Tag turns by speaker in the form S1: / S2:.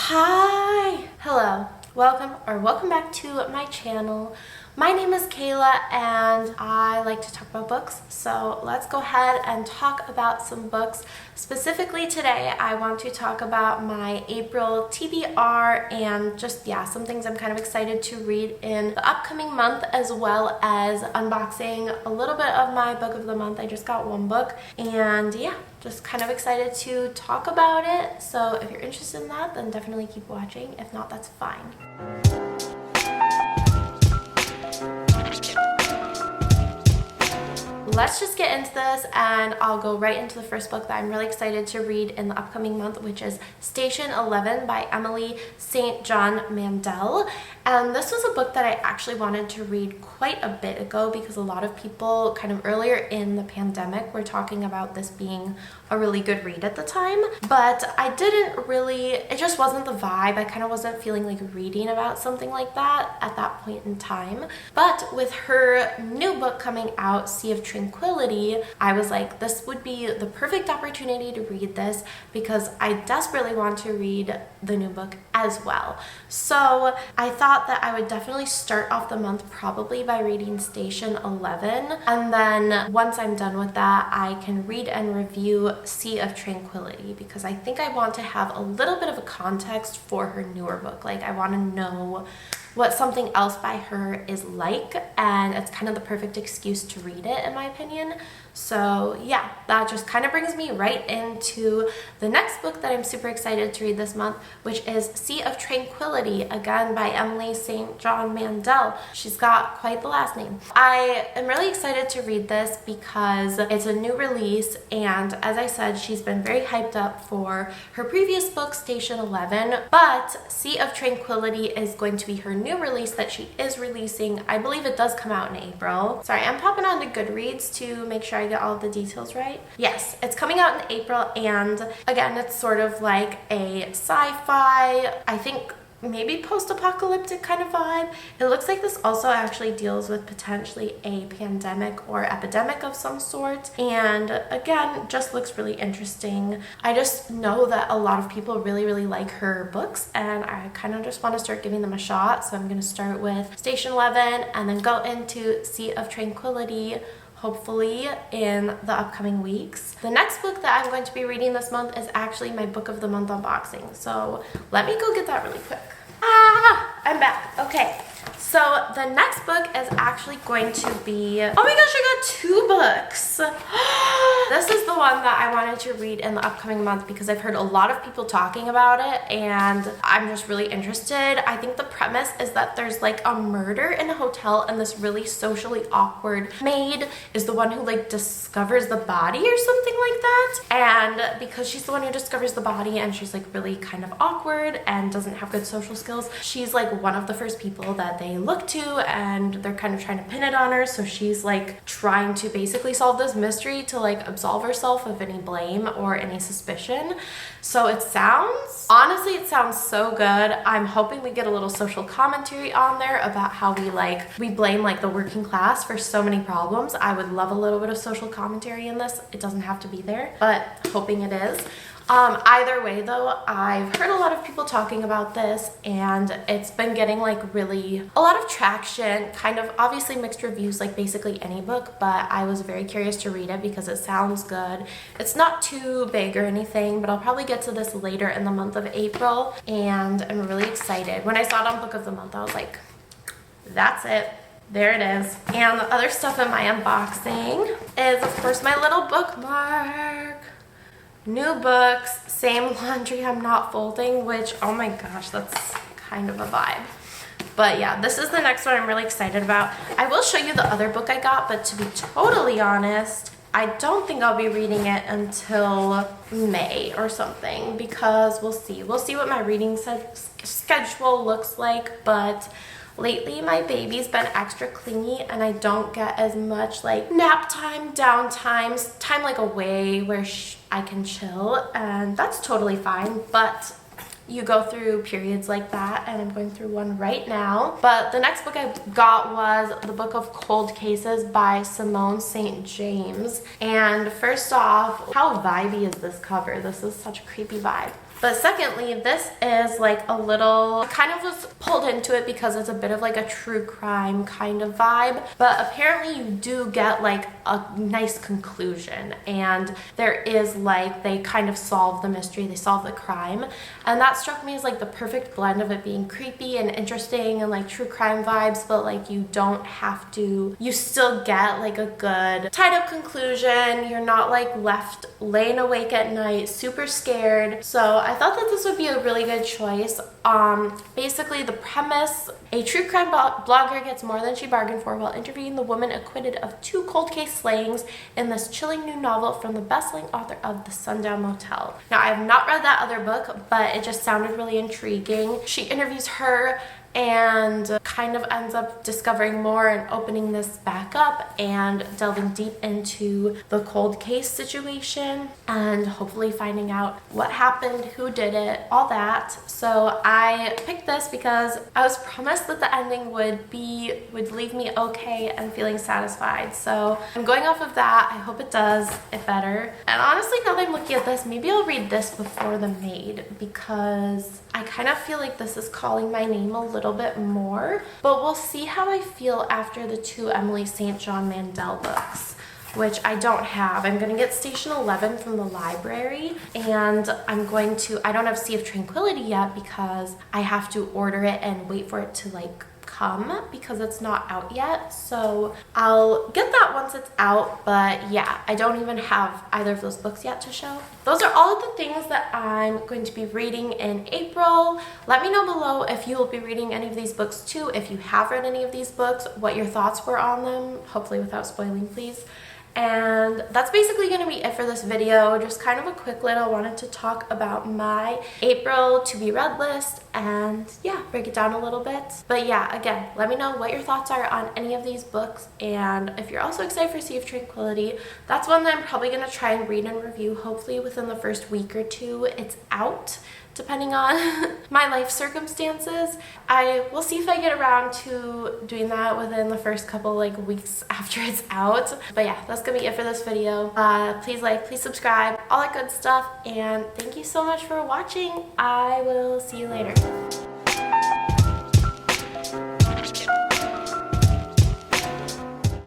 S1: Hi! Hello. Welcome back to my channel. My name is Kayla and I like to talk about books, so let's go ahead and talk about some books. Specifically today, I want to talk about my April TBR and just, some things I'm kind of excited to read in the upcoming month, as well as unboxing a little bit of my book of the month. I just got one book and just kind of excited to talk about it. So if you're interested in that, then definitely keep watching. If not, that's fine. Let's just get into this and I'll go right into the first book that I'm really excited to read in the upcoming month, which is Station 11 by Emily St. John Mandel. And this was a book that I actually wanted to read quite a bit ago because a lot of people kind of earlier in the pandemic were talking about this being a really good read at the time. But I didn't really, it just wasn't the vibe. I kind of wasn't feeling like reading about something like that at that point in time. But with her new book coming out, Sea of Tranquility, I was like, this would be the perfect opportunity to read this because I desperately want to read the new book as well. So I thought that I would definitely start off the month probably by reading Station 11, and then once I'm done with that, I can read and review Sea of Tranquility because I think I want to have a little bit of a context for her newer book. Like, I want to know what something else by her is like, and it's kind of the perfect excuse to read it, in my opinion. So yeah, that just kind of brings me right into the next book that I'm super excited to read this month, which is Sea of Tranquility, again by Emily St. John Mandel. She's got quite the last name. I am really excited to read this because it's a new release, and as I said, she's been very hyped up for her previous book, Station 11, but Sea of Tranquility is going to be her new release that she is releasing. I believe it does come out in April. Sorry, I'm popping on to GOODREADS to make sure I get all of the details right. Yes, it's coming out in April, and again, it's sort of like a sci-fi, I think maybe post-apocalyptic kind of vibe. It looks like this also actually deals with potentially a pandemic or epidemic of some sort, and again, just looks really interesting. I just know that a lot of people really like her books, and I kind of just want to start giving them a shot. So I'm going to start with Station 11 and then go into Sea of Tranquility, hopefully in the upcoming weeks. The next book that I'm going to be reading this month is actually my book of the month unboxing. So let me go get that really quick. I'm back. Okay. So the next book is actually going to be, oh my gosh, I got two books. This is the one that I wanted to read in the upcoming month because I've heard a lot of people talking about it and I'm just really interested. I think the premise is that there's like a murder in a hotel and this really socially awkward maid is the one who like discovers the body or something like that. And because she's the one who discovers the body and she's like really kind of awkward and doesn't have good social skills, she's like one of the first people that they look to, and they're kind of trying to pin it on her. So she's like trying to basically solve this mystery to like absolve herself of any blame or any suspicion. So it sounds so good. I'm hoping we get a little social commentary on there about how we blame like the working class for so many problems. I would love a little bit of social commentary in this. It doesn't have to be there, but hoping it is. Either way though, I've heard a lot of people talking about this and it's been getting like really a lot of traction, kind of obviously mixed reviews like basically any book, but I was very curious to read it because it sounds good. It's not too big or anything, but I'll probably get to this later in the month of April, and I'm really excited. When I saw it on Book of the Month, I was like, that's it. There it is. And the other stuff in my unboxing is of course my little bookmark. New books, same laundry I'm not folding, which, oh my gosh, that's kind of a vibe. But yeah, this is the next one I'm really excited about. I will show you the other book I got, but to be totally honest, I don't think I'll be reading it until May or something because we'll see. We'll see what my reading schedule looks like, but lately my baby's been extra clingy and I don't get as much like nap time, downtime, time like away where I can chill, and that's totally fine, but you go through periods like that, and I'm going through one right now. But the next book I got was the Book of Cold Cases by Simone St. James. And first off, how vibey is this cover? This is such a creepy vibe. But secondly, this is like a little, I kind of was pulled into it because it's a bit of like a true crime kind of vibe, but apparently you do get like a nice conclusion, and there is like, they kind of solve the mystery, they solve the crime, and that struck me as like the perfect blend of it being creepy and interesting and like true crime vibes, but like you don't have to, you still get like a good tied up conclusion. You're not like left laying awake at night super scared. So I thought that this would be a really good choice. Basically the premise, a true crime blogger gets more than she bargained for while interviewing the woman acquitted of 2 cold case slayings in this chilling new novel from the best-selling author of The Sundown Motel. Now, I have not read that other book, but it just sounded really intriguing. She interviews her and kind of ends up discovering more and opening this back up and delving deep into the cold case situation and hopefully finding out what happened, who did it, all that. So I picked this because I was promised that the ending would leave me okay and feeling satisfied. So I'm going off of that. I hope it does it better. And honestly, now that I'm looking at this, maybe I'll read this before The Maid, because I kind of feel like this is calling my name a little bit more, but we'll see how I feel after the 2 Emily St. John Mandel books, which I don't have. I'm going to get Station 11 from the library, and I don't have Sea of Tranquility yet because I have to order it and wait for it to like come because it's not out yet. So I'll get that once it's out, but yeah, I don't even have either of those books yet to show. Those are all of the things that I'm going to be reading in April. Let me know below if you will be reading any of these books too, if you have read any of these books, what your thoughts were on them, hopefully without spoiling, please. And that's basically going to be it for this video. Just kind of a quick little, wanted to talk about my April to be read list and yeah, break it down a little bit. But yeah, again, let me know what your thoughts are on any of these books, and if you're also excited for Sea of Tranquility, that's one that I'm probably going to try and read and review hopefully within the first week or 2 it's out, depending on my life circumstances. I will see if I get around to doing that within the first couple like weeks after it's out. But yeah, that's gonna be it for this video. Please like, please subscribe, all that good stuff, and thank you so much for watching. I will see you later.